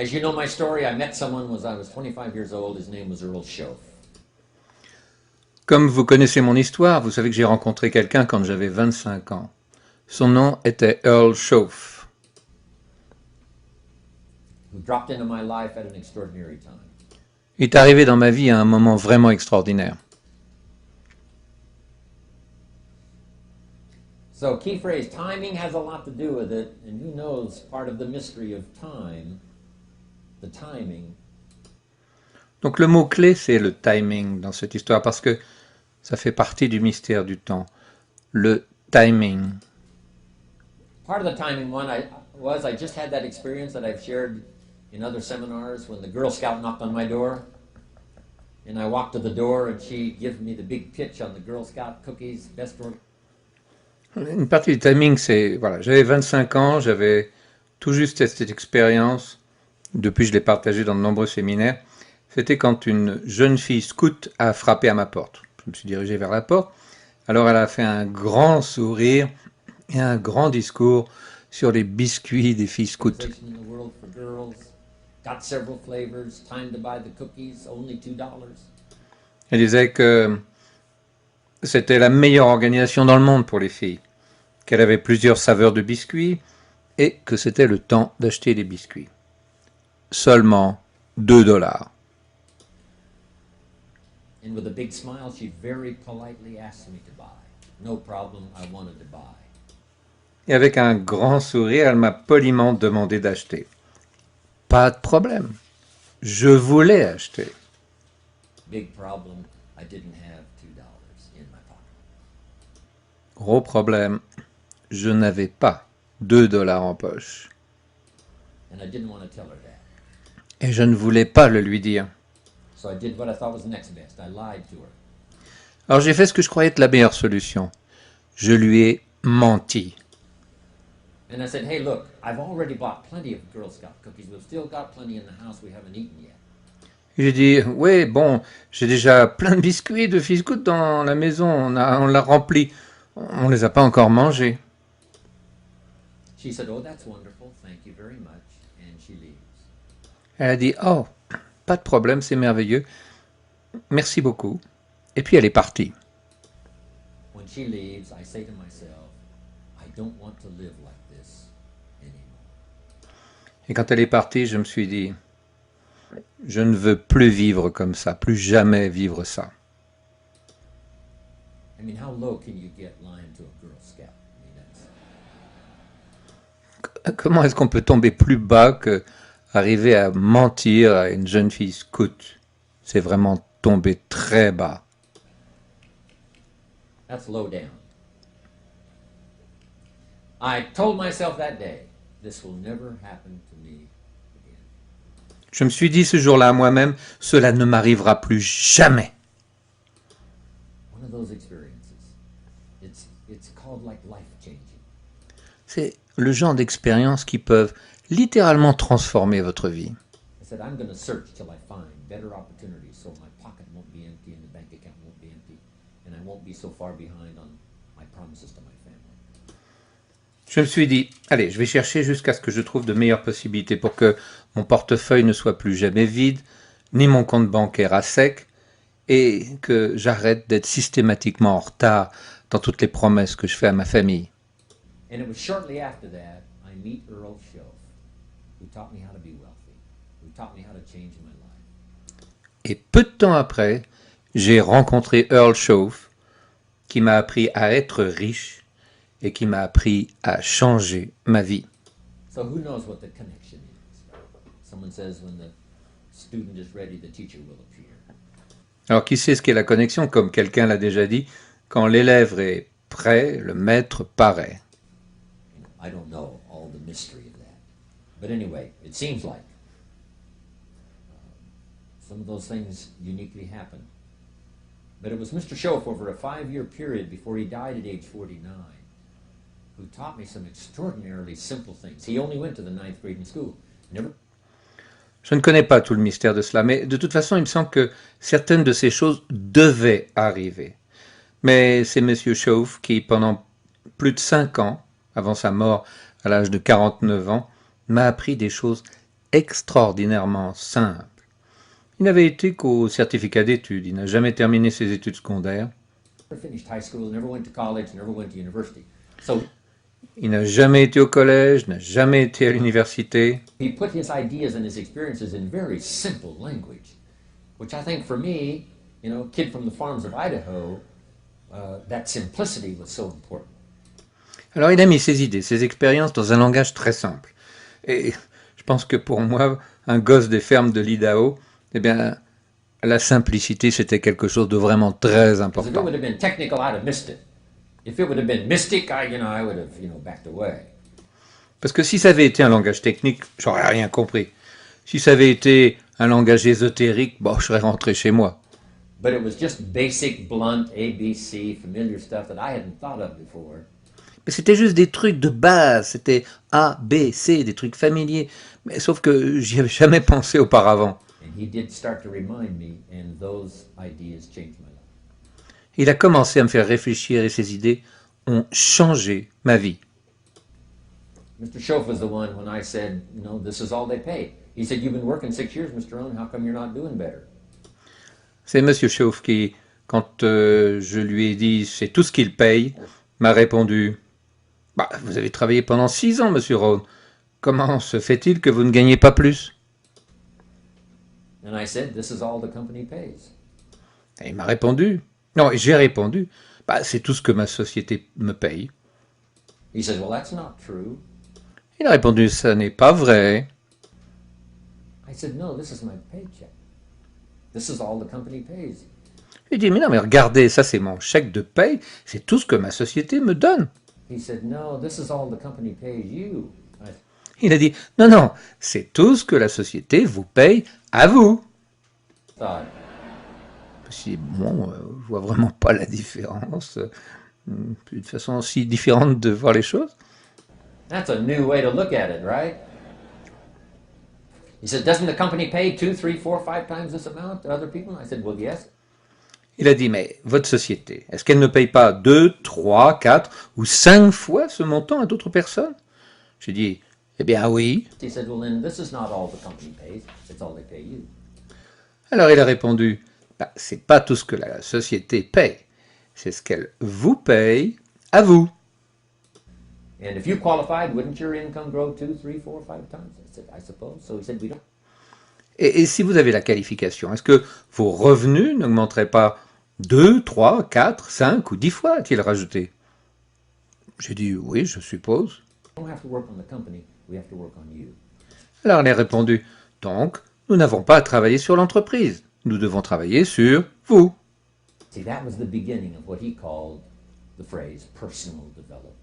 As you know my story, I met someone when I was 25 years old. His name was Earl Schoaf. Comme vous connaissez mon histoire, vous savez que j'ai rencontré quelqu'un quand j'avais 25 ans. Son nom était Earl Schoaf. Who dropped into my life at an extraordinary time. Il est arrivé dans ma vie à un moment vraiment extraordinaire. So, key phrase, timing has a lot to do with it, and who knows part of the mystery of time, the timing. Donc le mot-clé, c'est le timing dans cette histoire, parce que ça fait partie du mystère du temps. Le timing. Part of the timing one I just had that experience that I've shared in other seminars when the Girl Scout knocked on my door. And I walked to the door and she gives me the big pitch on the Girl Scout cookies, best order. Une partie du timing, c'est... Voilà, j'avais 25 ans, j'avais tout juste cette expérience. Depuis, je l'ai partagée dans de nombreux séminaires. C'était quand une jeune fille scout a frappé à ma porte. Je me suis dirigé vers la porte. Alors elle a fait un grand sourire et un grand discours sur les biscuits des filles scouts. Elle disait que c'était la meilleure organisation dans le monde pour les filles, qu'elle avait plusieurs saveurs de biscuits et que c'était le temps d'acheter des biscuits. Seulement $2. And with a big smile, she very politely asked me to buy. No problem, I wanted to buy. Et avec un grand sourire, elle m'a poliment demandé d'acheter. Pas de problème. Je voulais acheter. Big problem, I didn't have $2 in my pocket. Gros problème, je n'avais pas $2 en poche. And I didn't want to tell her that. Et je ne voulais pas le lui dire. So I did what I thought was the next best. I lied to her. Alors j'ai fait ce que je croyais être la meilleure solution. Je lui ai menti. And I said, hey, look, I've already bought plenty of Girl Scout cookies. We've still got plenty in the house we haven't eaten yet. J'ai dit, oui, bon, j'ai déjà plein de biscuits de fils scouts dans la maison, on l'a rempli. On ne les a pas encore mangés. She said, oh, that's wonderful. Thank you very much. And she leaves. Elle a dit, oh, pas de problème, c'est merveilleux. Merci beaucoup. Et puis elle est partie. When she leaves, I say to myself, I don't want to live like this anymore. Et quand elle est partie, je me suis dit, je ne veux plus vivre comme ça, plus jamais vivre ça. I mean, how low can you get lying to a Girl Scout? I mean, that's... Comment est-ce qu'on peut tomber plus bas que arriver à mentir à une jeune fille scout? C'est vraiment tomber très bas. That's low down. I told myself that day, this will never happen to me again. Je me suis dit ce jour-là à moi-même, cela ne m'arrivera plus jamais. One of those experiences. It's called like life changing. C'est le genre d'expériences qui peuvent littéralement transformer votre vie. I said, I'm going to search till I find better opportunities so my pocket won't be empty and the bank account won't be empty and I won't be so far behind on my promises to my family. Je me suis dit, allez, je vais chercher jusqu'à ce que je trouve de meilleures possibilités pour que mon portefeuille ne soit plus jamais vide, ni mon compte bancaire à sec, et que j'arrête d'être systématiquement en retard dans toutes les promesses que je fais à ma famille. And it was shortly after that I meet Earl Schoaf, who taught me how to be wealthy, who taught me how to change my life. Et peu de temps après, j'ai rencontré Earl Schoaf, qui m'a appris à être riche et qui m'a appris à changer ma vie. So who knows what the connection is? Someone says when the student is ready, the teacher will appear. Alors qui sait ce qu'est la connexion? Comme quelqu'un l'a déjà dit, quand l'élève est prêt, le maître paraît. I don't know all the mystery of that. But anyway, it seems like some of those things uniquely happen. But it was Mr. Schoaf over a 5-year period before he died at age 49 who taught me some extraordinarily simple things. He only went to the 9th grade in school. Never... Je ne connais pas tout le mystère de cela, mais de toute façon, il me semble que certaines de ces choses devaient arriver. Mais c'est M. Schoaf qui, pendant plus de 5 ans, avant sa mort à l'âge de 49 ans, m'a appris des choses extraordinairement simple. Il n'avait été qu'au certificat d'études, il n'a jamais terminé ses études secondaires, Never finished high school, never went to college, never went to university. So il n'a jamais été au collège, n'a jamais été à l'université. he put his ideas and his experiences in very simple language, which I think for me, kid from the farms of Idaho, that simplicity was so important. Alors il a mis ses idées, ses expériences dans un langage très simple. Et je pense que pour moi, un gosse des fermes de l'Idaho, eh bien, la simplicité, c'était quelque chose de vraiment très Because if it important. would have been technical, I'd have missed it. If it would have been mystic, I would have, backed away. Parce que si ça avait été un langage technique, j'aurais rien compris. Si ça avait été un langage ésotérique, bon, je serais rentré chez moi. But it was just basic, blunt, ABC, familiar stuff that I hadn't thought of before. Mais c'était juste des trucs de base, c'était A, B, C, des trucs familiers. Mais sauf que j'y avais jamais pensé auparavant. And he did start to remind me, and those ideas changed my life. Il a commencé à me faire réfléchir et ses idées ont changé ma vie. Mr. Schoaf was the one when I said, this is all they pay. He said, you've been working 6 years, Mr. Owen, how come you're not doing better? C'est Monsieur Schoaf qui, quand je lui ai dit c'est tout ce qu'il paye, m'a répondu bah, vous avez travaillé pendant 6 ans, Monsieur Rohn. Comment se fait-il que vous ne gagnez pas plus? And I said, this is all the company pays. Et il m'a répondu, non, j'ai répondu, bah, c'est tout ce que ma société me paye. He said, well, that's not true. Il a répondu, ça n'est pas vrai. I said, no, this is my paycheck. This is all the company pays. Il dit, mais non, mais regardez, ça c'est mon chèque de paye, c'est tout ce que ma société me donne. He said, no, this is all the company pays you. Il a dit, non, non, c'est tout ce que la société vous paye à vous. Thought, Je me suis dit, bon, je vois vraiment pas la différence. Une façon aussi différente de voir les choses. that's a new way to look at it, right? He said, doesn't the company pay 2, 3, 4, 5 times this amount to other people? I said, well, yes. Il a dit, mais votre société, est-ce qu'elle ne paye pas 2, 3, 4 ou 5 fois ce montant à d'autres personnes? J'ai dit, eh bien oui. He said, well, then this is not all the company pays. It's all they pay you. Alors il a répondu, bah, c'est pas tout ce que la société paye, c'est ce qu'elle vous paye à vous. And if you qualified, wouldn't your income grow 2, 3, 4, 5 times? I said, I suppose. So he said, we don't. Et si vous avez la qualification, est-ce que vos revenus n'augmenteraient pas 2, 3, 4, 5 ou 10 fois, a-t-il rajouté? J'ai dit, oui, je suppose. We don't have to work on the company. We have to work on you. Alors il a répondu, donc, nous n'avons pas à travailler sur l'entreprise, nous devons travailler sur vous. See, that was the beginning of what he called the phrase personal development.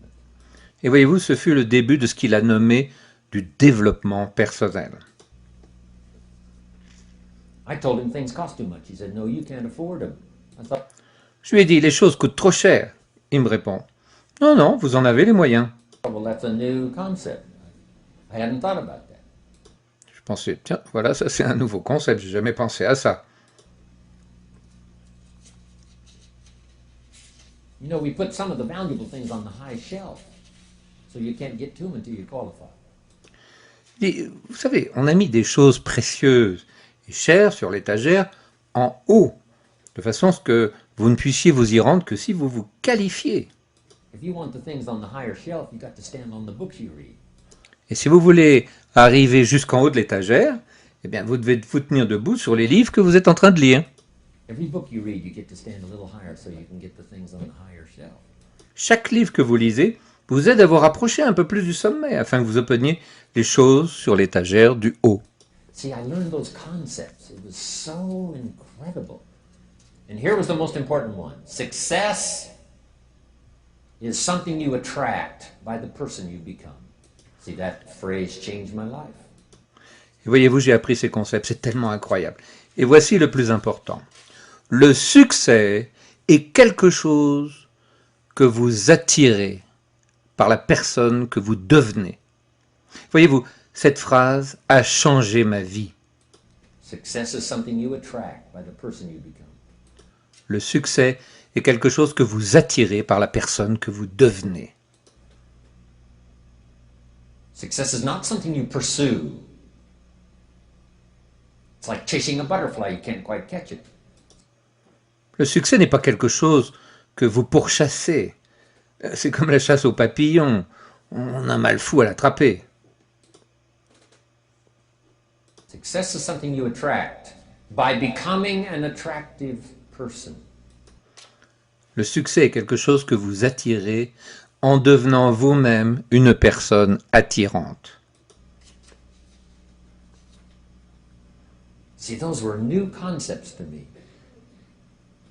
Et voyez-vous, ce fut le début de ce qu'il a nommé du développement personnel. I told him things cost too much. He said, no, you can't afford them. I thought, Je lui ai dit, les choses coûtent trop cher. Il me répond, non, non, vous en avez les moyens. well, that's a new concept. I hadn't thought about that. Je pensais, tiens, voilà, ça c'est un nouveau concept, j'ai jamais pensé à ça. We put some of the valuable things on the high shelf, so you can't get to them until you qualify. Il dit, vous savez, on a mis des choses précieuses et chères sur l'étagère en haut, de façon à ce que vous ne puissiez vous y rendre que si vous vous qualifiez. If you want the things on the higher shelf, you got to stand on the books you read. Et si vous voulez arriver jusqu'en haut de l'étagère, eh bien, vous devez vous tenir debout sur les livres que vous êtes en train de lire. Every book you read, you get to stand a little higher so you can get the things on the higher shelf. Chaque livre que vous lisez vous aide à vous rapprocher un peu plus du sommet, afin que vous obteniez les choses sur l'étagère du haut. See, I learned those concepts. It was so incredible. And here was the most important one. Success is something you attract by the person you become. See, that phrase changed my life. Et voyez-vous, j'ai appris ces concepts, c'est tellement incroyable. Et voici le plus important. Le succès est quelque chose que vous attirez par la personne que vous devenez. Voyez-vous, cette phrase a changé ma vie. Success is something you attract by the person you become. Le succès est quelque chose que vous attirez par la personne que vous devenez. Success is not something you pursue. It's like chasing a butterfly, you can't quite catch it. Le succès n'est pas quelque chose que vous pourchassez. C'est comme la chasse aux papillons. On a un mal fou à l'attraper. Success is something you attract by becoming an attractive person. Le succès est quelque chose que vous attirez en devenant vous-même une personne attirante. See, those were new concepts to me.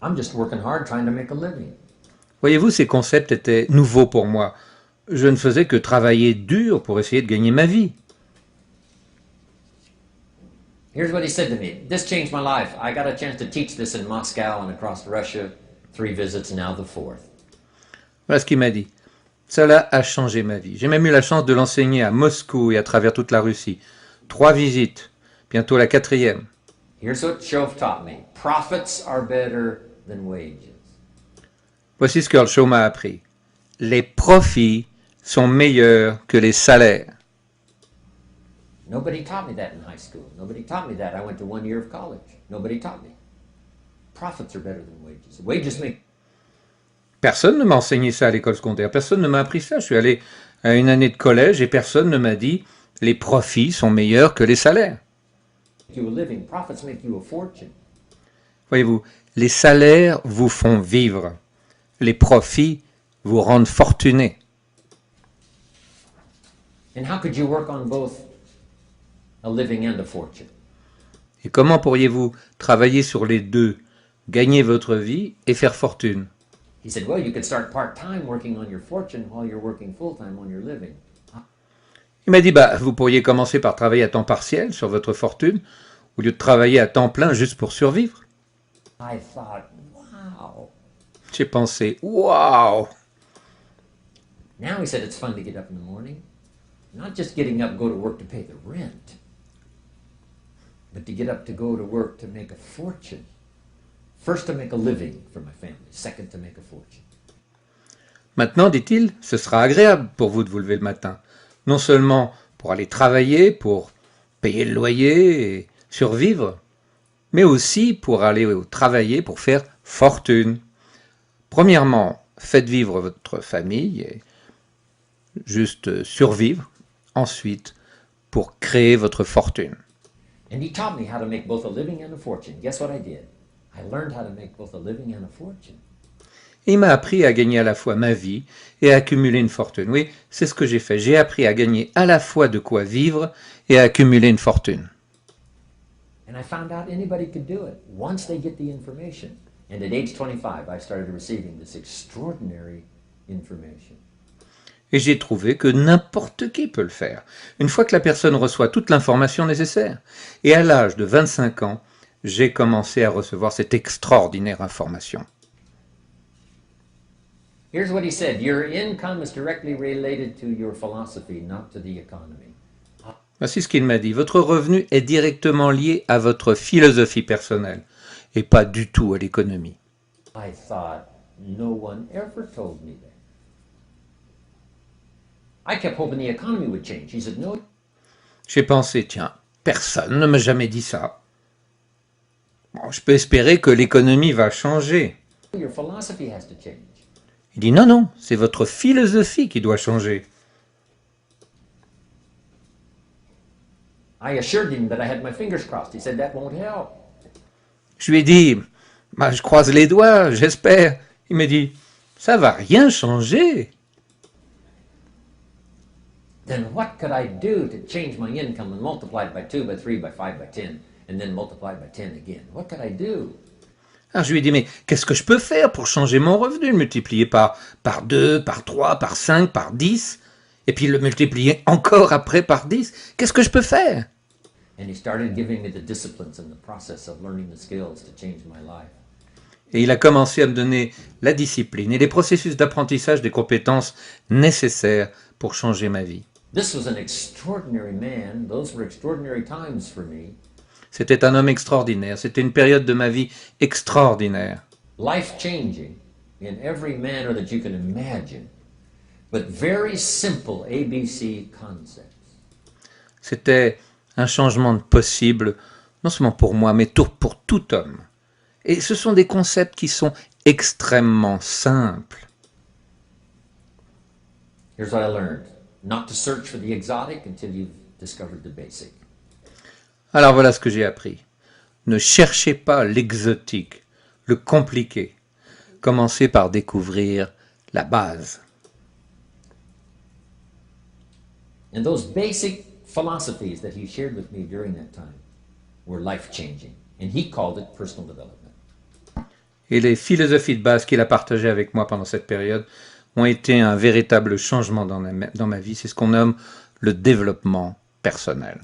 I'm just working hard trying to make a living. Voyez-vous, ces concepts étaient nouveaux pour moi. Je ne faisais que travailler dur pour essayer de gagner ma vie. Here's what he said to me. This changed my life. I got a chance to teach this in Moscow and across Russia. 3 visits, now the 4th. Voilà ce qu'il m'a dit. Cela a changé ma vie. J'ai même eu la chance de l'enseigner à Moscou et à travers toute la Russie. 3 visites, bientôt la 4e. Here's what Shove taught me. Profits are better than wages. Voici ce que Earl Shaw m'a appris. Les profits sont meilleurs que les salaires. Nobody taught me that in high school. Nobody taught me that. I went to 1 year of college. Nobody taught me. Profits are better than wages. Wages make... Personne ne m'a enseigné ça à l'école secondaire. Personne ne m'a appris ça. Je suis allé à une année de collège et personne ne m'a dit les profits sont meilleurs que les salaires. you a living. Profits make you a fortune. Voyez-vous, les salaires vous font vivre. Les profits vous rendent fortuné. And how could you work on both a living and a fortune? Et comment pourriez-vous travailler sur les deux, gagner votre vie et faire fortune? He said, well, you could start part-time working on your fortune while you're working full-time on your living. Il m'a dit, vous pourriez commencer par travailler à temps partiel sur votre fortune, au lieu de travailler à temps plein juste pour survivre. I thought, wow. J'ai pensé, waouh! Now he said it's fun to get up in the morning. Not just getting up, go to work to pay the rent, but to get up to go to work to make a fortune. First to make a living for my family, second to make a fortune. Maintenant, dit-il, ce sera agréable pour vous de vous lever le matin. Non seulement pour aller travailler, pour payer le loyer et survivre, mais aussi pour aller travailler, pour faire fortune. Premièrement, faites vivre votre famille et juste survivre. Ensuite, pour créer votre fortune. And he taught me how to make both a living and a fortune. Guess what I did? I learned how to make both a living and a fortune. Et il m'a appris à gagner à la fois ma vie et à accumuler une fortune. Oui, c'est ce que j'ai fait. J'ai appris à gagner à la fois de quoi vivre et à accumuler une fortune. And I found out anybody could do it once they get the information. And at age 25, I started receiving this extraordinary information. Et j'ai trouvé que n'importe qui peut le faire, une fois que la personne reçoit toute l'information nécessaire. Et à l'âge de 25 ans, j'ai commencé à recevoir cette extraordinaire information. Here's what he said. Your income is directly related to your philosophy, not to the economy. Voici ce qu'il m'a dit. Votre revenu est directement lié à votre philosophie personnelle et pas du tout à l'économie. I thought, no one ever told me that. I kept hoping the economy would change. He said, no. J'ai pensé, tiens, personne ne m'a jamais dit ça. Bon, je peux espérer que l'économie va changer. Your philosophy has to change. Il dit, non, non, c'est votre philosophie qui doit changer. I assured him that I had my fingers crossed. He said, that won't help. Je lui ai dit, je croise les doigts, j'espère. Il m'a dit, ça va rien changer. Then what could I do to change my income and multiply it by 2, by 3, by 5, by 10, and then multiply it by 10 again? What could I do? Alors je lui ai dit, mais qu'est-ce que je peux faire pour changer mon revenu? Le multiplier par 2, par 3, par 5, par 10, et puis le multiplier encore après par 10. Qu'est-ce que je peux faire? And he started giving me the disciplines and the process of learning the skills to change my life. Et il a commencé à me donner la discipline et les processus d'apprentissage des compétences nécessaires pour changer ma vie. This was an extraordinary man. Those were extraordinary times for me. C'était un homme extraordinaire. C'était une période de ma vie extraordinaire. Life-changing in every manner that you can imagine, but very simple ABC concepts. C'était un changement possible non seulement pour moi, mais pour tout homme. Et ce sont des concepts qui sont extrêmement simples. Here's what I learned. Not to search for the exotic until you've discovered the basic. Alors voilà ce que j'ai appris. Ne cherchez pas l'exotique, le compliqué. Commencez par découvrir la base. And those basic philosophies that he shared with me during that time were life-changing. And he called it personal development. Et les philosophies de base qu'il a partagées avec moi pendant cette période ont été un véritable changement dans ma vie. C'est ce qu'on nomme le développement personnel.